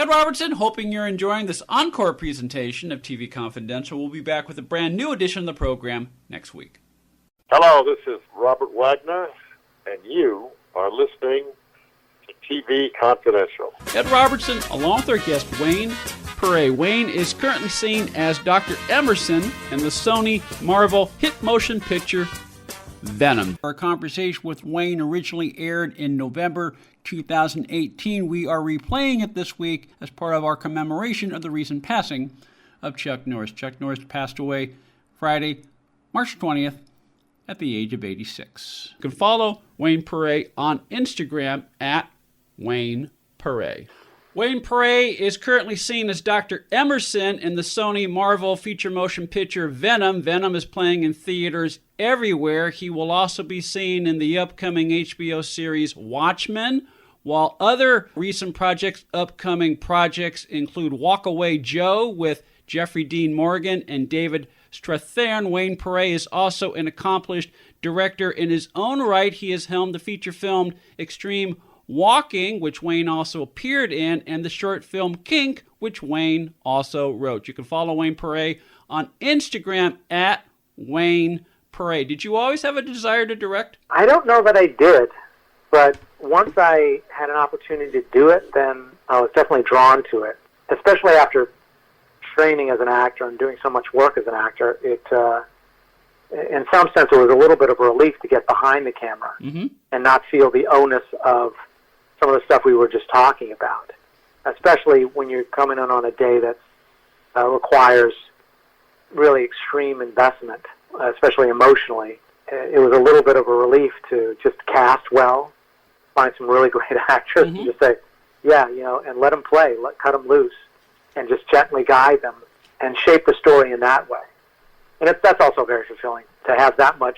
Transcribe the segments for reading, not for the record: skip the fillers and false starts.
Ed Robertson, hoping you're enjoying this encore presentation of TV Confidential. We'll be back with a brand new edition of the program next week. Hello, this is Robert Wagner, and you are listening to TV Confidential. Ed Robertson, along with our guest Wayne Péré. Wayne is currently seen as Dr. Emerson in the Sony Marvel hit motion picture Venom. Our conversation with Wayne originally aired in November 2018. We are replaying it this week as part of our commemoration of the recent passing of Chuck Norris. Chuck Norris passed away Friday, March 20th at the age of 86. You can follow Wayne Péré on Instagram at Wayne Péré. Wayne Péré is currently seen as Dr. Emerson in the Sony Marvel feature motion picture Venom. Venom is playing in theaters everywhere. He will also be seen in the upcoming HBO series Watchmen, while other recent upcoming projects include Walk Away Joe with Jeffrey Dean Morgan and David Strathairn. Wayne Péré is also an accomplished director in his own right. He has helmed the feature film Extreme Walking, which Wayne also appeared in, and the short film Kink, which Wayne also wrote. You can follow Wayne Péré on Instagram at Wayne Péré. Did you always have a desire to direct? I don't know that I did, but once I had an opportunity to do it, then I was definitely drawn to it, especially after training as an actor and doing so much work as an actor. In some sense, it was a little bit of a relief to get behind the camera and not feel the onus of some of the stuff we were just talking about, especially when you're coming in on a day that requires really extreme investment, especially emotionally. It was a little bit of a relief to just cast well, find some really great actors, and just say, yeah, and let them play, cut them loose, and just gently guide them and shape the story in that way. And that's also very fulfilling, to have that much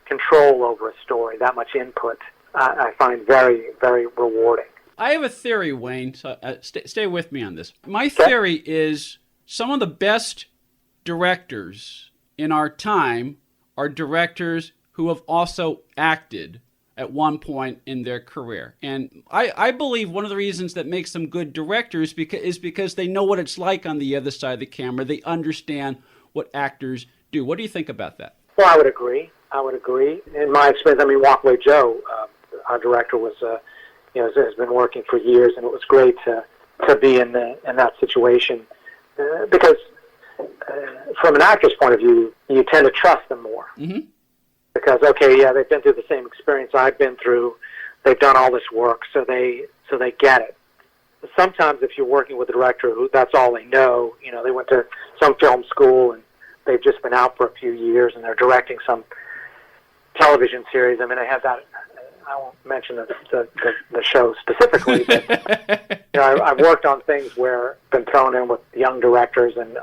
control over a story, that much input. I find very, very rewarding. I have a theory, Wayne, so stay with me on this. My theory is some of the best directors in our time are directors who have also acted at one point in their career. And I believe one of the reasons that makes them good directors is because they know what it's like on the other side of the camera. They understand what actors do. What do you think about that? Well, I would agree. In my experience, Walk Away Joe, our director, was, has been working for years, and it was great to be in that situation because from an actor's point of view, you tend to trust them more. Because, they've been through the same experience I've been through. They've done all this work, so they get it. Sometimes if you're working with a director who that's all they know, they went to some film school and they've just been out for a few years and they're directing some television series. I have that. I won't mention the show specifically, but I've worked on things where I've been thrown in with young directors, and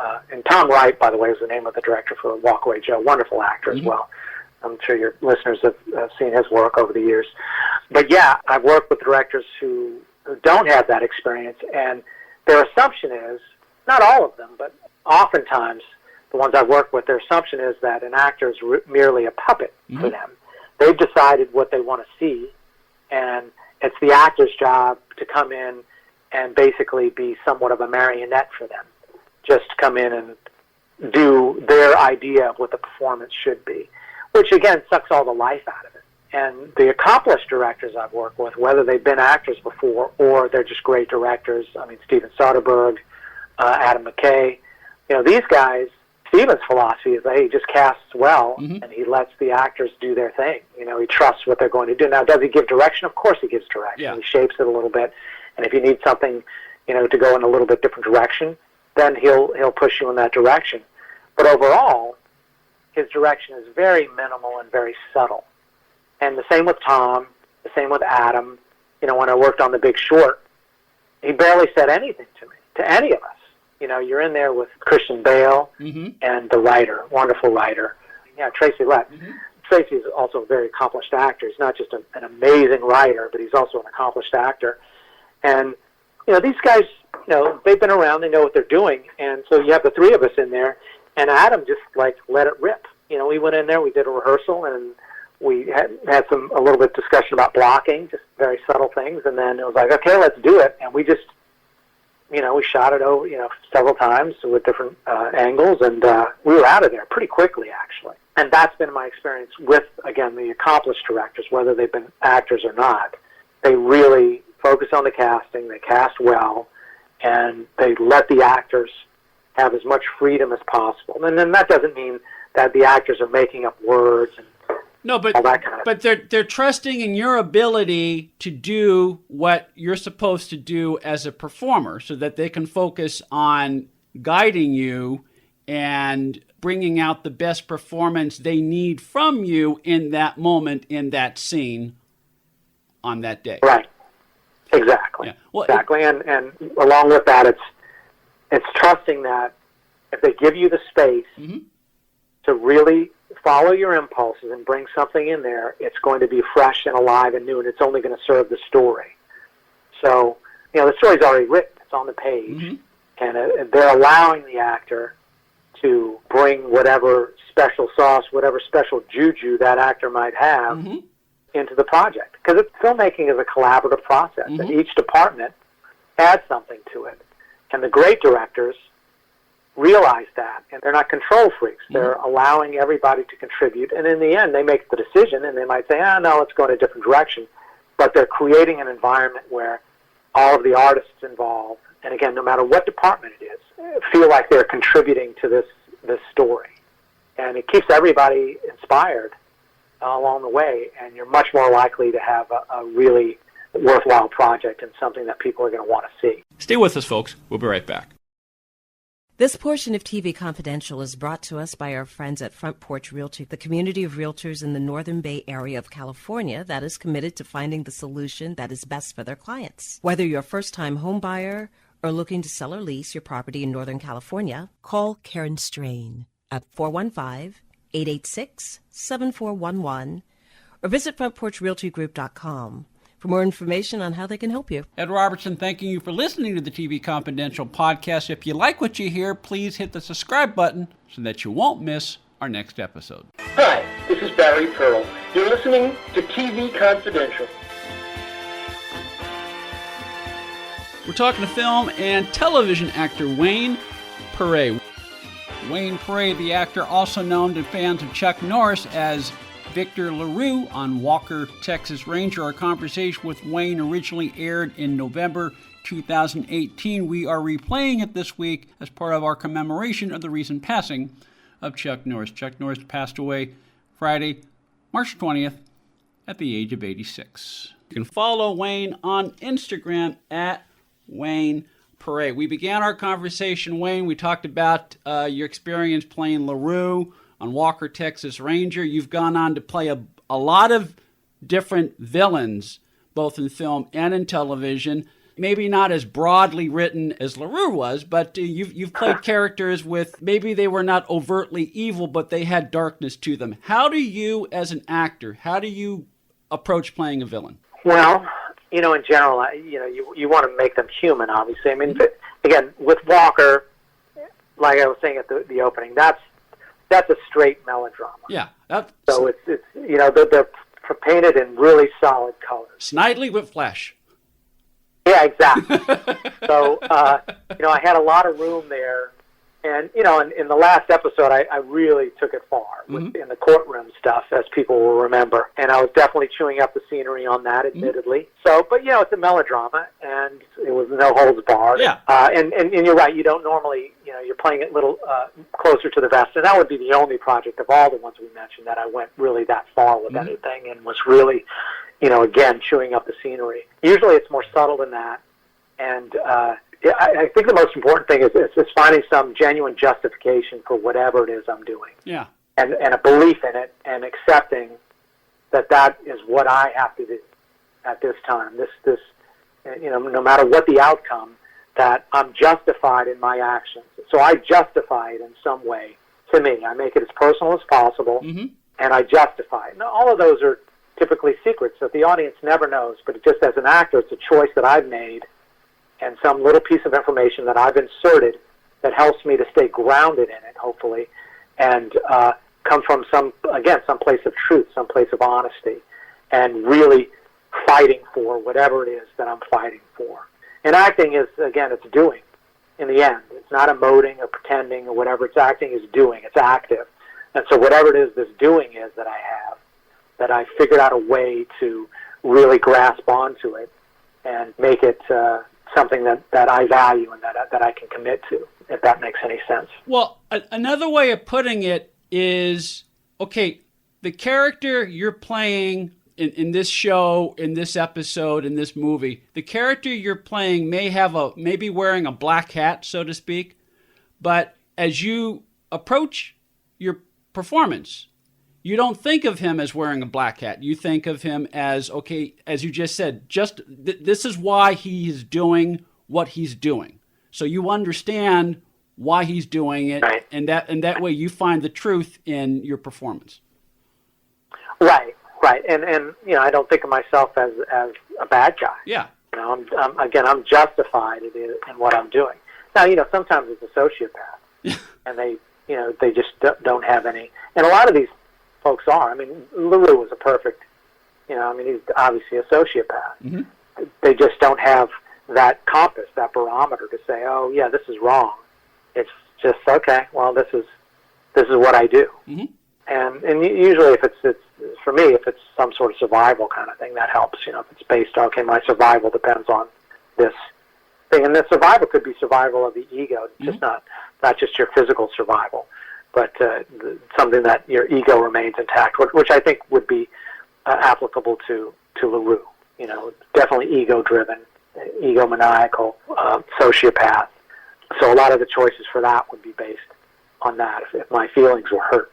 Tom Wright, by the way, is the name of the director for Walk Away Joe. Wonderful actor as well. I'm sure your listeners have seen his work over the years. But yeah, I've worked with directors who don't have that experience, and their assumption is, not all of them, but oftentimes the ones I've worked with, their assumption is that an actor is merely a puppet for them. They've decided what they want to see, and it's the actor's job to come in and basically be somewhat of a marionette for them, just to come in and do their idea of what the performance should be, which again sucks all the life out of it. And the accomplished directors I've worked with, whether they've been actors before or they're just great directors, Steven Soderbergh, Adam McKay, these guys, Steven's philosophy is that he just casts well, and he lets the actors do their thing. He trusts what they're going to do. Now, does he give direction? Of course he gives direction. Yeah. He shapes it a little bit. And if you need something, to go in a little bit different direction, then he'll push you in that direction. But overall, his direction is very minimal and very subtle. And the same with Tom, the same with Adam. When I worked on The Big Short, he barely said anything to me, to any of us. You're in there with Christian Bale and the writer, wonderful writer. Yeah, Tracy Lett. Tracy is also a very accomplished actor. He's not just an amazing writer, but he's also an accomplished actor. And, these guys, they've been around, they know what they're doing. And so you have the three of us in there, and Adam just, let it rip. We went in there, we did a rehearsal, and we had a little bit of discussion about blocking, just very subtle things. And then it was like, okay, let's do it. And we just we shot it over, several times with different angles, and we were out of there pretty quickly, actually. And that's been my experience with, again, the accomplished directors, whether they've been actors or not. They really focus on the casting, they cast well, and they let the actors have as much freedom as possible. And then that doesn't mean that the actors are making up words and no, but all that kind of but they're trusting in your ability to do what you're supposed to do as a performer, so that they can focus on guiding you and bringing out the best performance they need from you in that moment, in that scene, on that day. Right. Exactly. Yeah. Well, exactly. And along with that, it's trusting that if they give you the space to really follow your impulses and bring something in there, it's going to be fresh and alive and new, and it's only going to serve the story. So, the story's already written. It's on the page. And they're allowing the actor to bring whatever special sauce, whatever special juju that actor might have into the project. Because filmmaking is a collaborative process, and each department adds something to it. And the great directors realize that, and they're not control freaks. They're allowing everybody to contribute, and in the end, they make the decision, and they might say, no, let's go in a different direction. But they're creating an environment where all of the artists involved, and again, no matter what department it is, feel like they're contributing to this story. And it keeps everybody inspired along the way, and you're much more likely to have a really worthwhile project and something that people are going to want to see. Stay with us, folks. We'll be right back. This portion of TV Confidential is brought to us by our friends at Front Porch Realty, the community of realtors in the Northern Bay area of California that is committed to finding the solution that is best for their clients. Whether you're a first-time home buyer or looking to sell or lease your property in Northern California, call Karen Strain at 415-886-7411 or visit frontporchrealtygroup.com for more information on how they can help you. Ed Robertson, thanking you for listening to the TV Confidential podcast. If you like what you hear, please hit the subscribe button so that you won't miss our next episode. Hi, this is Barry Pearl. You're listening to TV Confidential. We're talking to film and television actor Wayne Péré. Wayne Péré, the actor also known to fans of Chuck Norris as Victor LaRue on Walker, Texas Ranger. Our conversation with Wayne originally aired in November 2018. We are replaying it this week as part of our commemoration of the recent passing of Chuck Norris. Chuck Norris passed away Friday, March 20th at the age of 86. You can follow Wayne on Instagram at Wayne Péré. We began our conversation, Wayne. We talked about your experience playing LaRue on Walker, Texas Ranger. You've gone on to play a lot of different villains, both in film and in television. Maybe not as broadly written as LaRue was, but you've played characters with, maybe they were not overtly evil, but they had darkness to them. How do you, as an actor, how do you approach playing a villain? Well, in general, you want to make them human, obviously. I mean, again, with Walker, like I was saying at the opening, that's a straight melodrama. Yeah. So it's they're painted in really solid colors. Snidely with flesh. Yeah, exactly. So, I had a lot of room there. And, in the last episode, I really took it far in the courtroom stuff, as people will remember. And I was definitely chewing up the scenery on that, admittedly. So, but, it's a melodrama, and it was no holds barred. Yeah. And you're right, you don't normally, you're playing it a little closer to the vest. And that would be the only project of all the ones we mentioned that I went really that far with anything and was really, again, chewing up the scenery. Usually it's more subtle than that. And, I think the most important thing is finding some genuine justification for whatever it is I'm doing. Yeah. And a belief in it and accepting that is what I have to do at this time. This no matter what the outcome, that I'm justified in my actions. So I justify it in some way to me. I make it as personal as possible, and I justify it. Now, all of those are typically secrets that the audience never knows, but just as an actor, it's a choice that I've made and some little piece of information that I've inserted that helps me to stay grounded in it, hopefully, and come from some place of truth, some place of honesty, and really fighting for whatever it is that I'm fighting for. And acting is, again, it's doing. in the end. It's not emoting or pretending or whatever it's acting is doing. It's active. And so whatever it is this doing is that I have, that I figured out a way to really grasp onto it and make it something that I value and that I can commit to, if that makes any sense. Well, another way of putting it is, okay, the character you're playing in this show, in this episode, in this movie, the character you're playing may be wearing a black hat, so to speak, but as you approach your performance, you don't think of him as wearing a black hat. You think of him as, okay, as you just said, this is why he is doing what he's doing. So you understand why he's doing it, right. and that way you find the truth in your performance. Right. And I don't think of myself as a bad guy. Yeah. I'm justified in what I'm doing. Now, sometimes it's a sociopath, and they just don't have any. And a lot of these folks are. I mean, LaRue was a perfect, he's obviously a sociopath. Mm-hmm. They just don't have that compass, that barometer to say, oh, yeah, this is wrong. It's just, okay, well, this is what I do. Mm-hmm. And usually if it's for me, if it's some sort of survival kind of thing, that helps. If it's based on, okay, my survival depends on this thing. And the survival could be survival of the ego, just not just your physical survival, but something that your ego remains intact, which I think would be applicable to LaRue. Definitely ego-driven, egomaniacal, sociopath. So a lot of the choices for that would be based on that, if my feelings were hurt.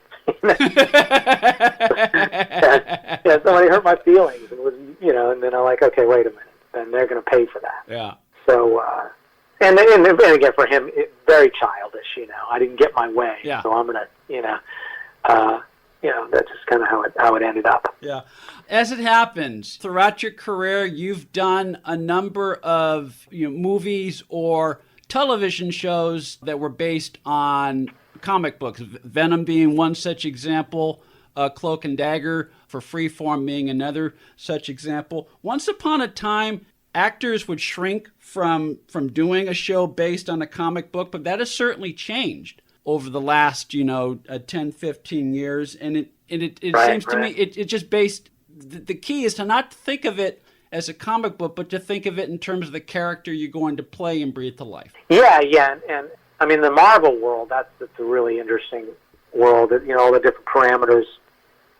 Somebody hurt my feelings, and then I'm like, okay, wait a minute, then they're going to pay for that. Yeah. So, and again, for him, very childish. I didn't get my way, yeah. So I'm going to, that's just kind of how it ended up. Yeah. As it happens, throughout your career, you've done a number of movies or television shows that were based on comic books. Venom being one such example, Cloak and Dagger for Freeform being another such example. Once upon a time, actors would shrink from doing a show based on a comic book, but that has certainly changed over the last 10, 15 years, and it right, seems to me it just based. The key is to not think of it as a comic book, but to think of it in terms of the character you're going to play and breathe to life. Yeah, and I mean, the Marvel world, that's a really interesting world. All the different parameters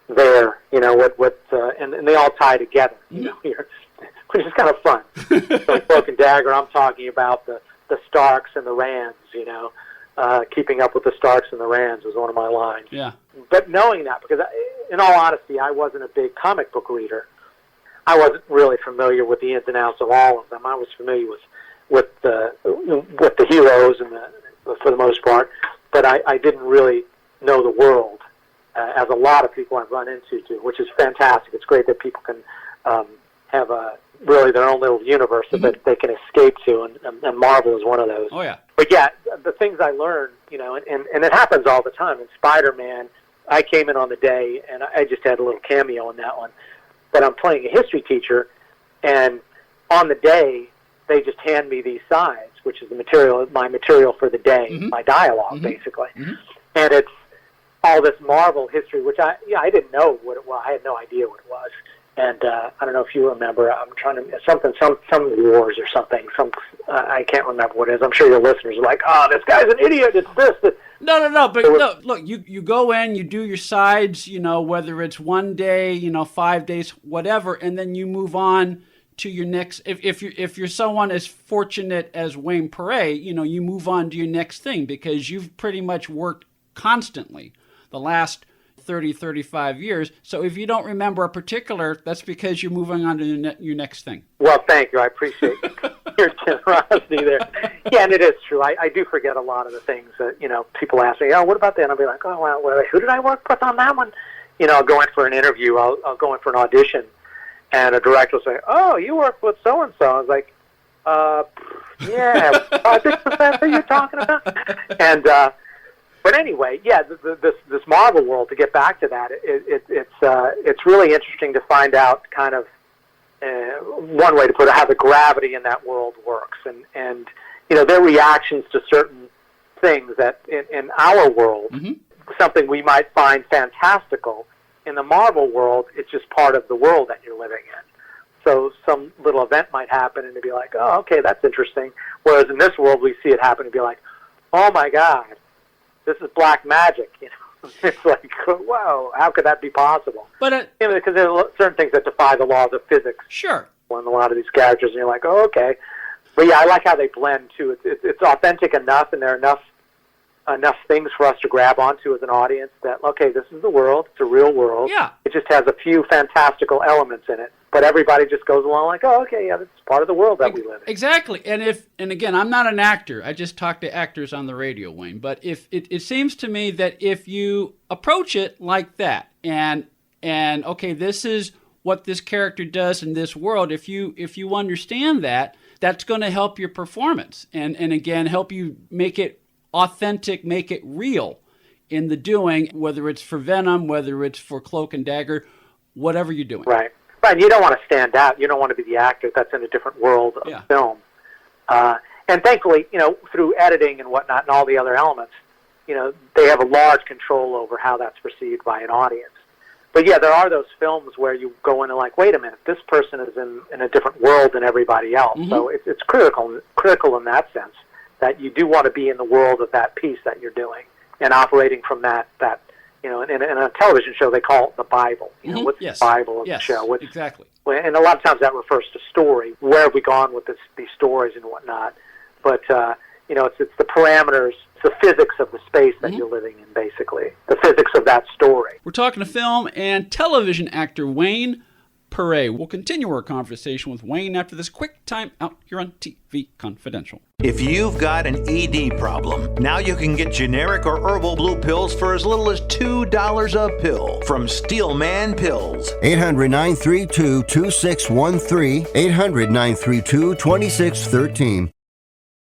there, and they all tie together, which is kind of fun. So Cloak and Dagger, I'm talking about the Starks and the Rands, keeping up with the Starks and the Rands was one of my lines. Yeah. But knowing that, because in all honesty, I wasn't a big comic book reader. I wasn't really familiar with the ins and outs of all of them. I was familiar with the heroes and for the most part, but I didn't really know the world as a lot of people I've run into do, which is fantastic. It's great that people can have really their own little universe that they can escape to, and Marvel is one of those. Oh yeah. But yeah, the things I learned, and it happens all the time. In Spider-Man, I came in on the day, and I just had a little cameo in that one. But I'm playing a history teacher, and on the day, they just hand me these sides, which is my material for the day, my dialogue, basically. Mm-hmm. And it's all this Marvel history, which I didn't know what it was. I had no idea what it was. And I don't know if you remember. I'm trying to some wars or something. I can't remember what it is. I'm sure your listeners are like, "Oh, this guy's an idiot. It's this." No. But no, look, you go in, you do your sides. Whether it's one day, 5 days, whatever, and then you move on to your next. If you're someone as fortunate as Wayne Péré, you move on to your next thing because you've pretty much worked constantly the last 30, 35 years. So if you don't remember a particular, that's because you're moving on to your next thing. Well, thank you. I appreciate your generosity there. Yeah, and it is true. I do forget a lot of the things that, people ask me, oh, what about that? And I'll be like, oh, well, who did I work with on that one? I'll go in for an interview. I'll go in for an audition, and a director will say, oh, you worked with so-and-so. I was like, yeah, that's what you're talking about? And, but anyway, yeah, this Marvel world. To get back to that, it's really interesting to find out kind of one way to put it, how the gravity in that world works, and their reactions to certain things that in our world, something we might find fantastical. In the Marvel world, it's just part of the world that you're living in. So some little event might happen, and they'd be like, oh, okay, that's interesting. Whereas in this world, we see it happen and be like, oh, my God, this is black magic. It's like, whoa, how could that be possible? But because there are certain things that defy the laws of physics. Sure. In a lot of these characters, and you're like, oh, okay. But yeah, I like how they blend, too. It's authentic enough, and there are enough things for us to grab onto as an audience that, okay, this is the world. It's a real world. Yeah. It just has a few fantastical elements in it. But everybody just goes along like, oh, okay, yeah, that's part of the world that we live in. Exactly. And again, I'm not an actor. I just talk to actors on the radio, Wayne. But if it seems to me that if you approach it like that, and okay, this is what this character does in this world, if you understand that, that's going to help your performance. And again, help you make it authentic, make it real in the doing, whether it's for Venom, whether it's for Cloak and Dagger, whatever you're doing. Right. Right. You don't want to stand out. You don't want to be the actor that's in a different world of film. And thankfully, through editing and whatnot and all the other elements, they have a large control over how that's perceived by an audience. But yeah, there are those films where you go in and like, wait a minute, this person is in a different world than everybody else. So it's critical in that sense, that you do want to be in the world of that piece that you're doing and operating from that in a television show they call it the Bible. What's the Bible of the show? Exactly. And a lot of times that refers to story. Where have we gone with these stories and whatnot? But it's the parameters, it's the physics of the space that you're living in, basically. The physics of that story. We're talking to film and television actor Wayne Péré. We'll continue our conversation with Wayne after this quick time out here on TV Confidential. If you've got an ED problem, now you can get generic or herbal blue pills for as little as $2 a pill from Steelman Pills. 800-932-2613, 800-932-2613.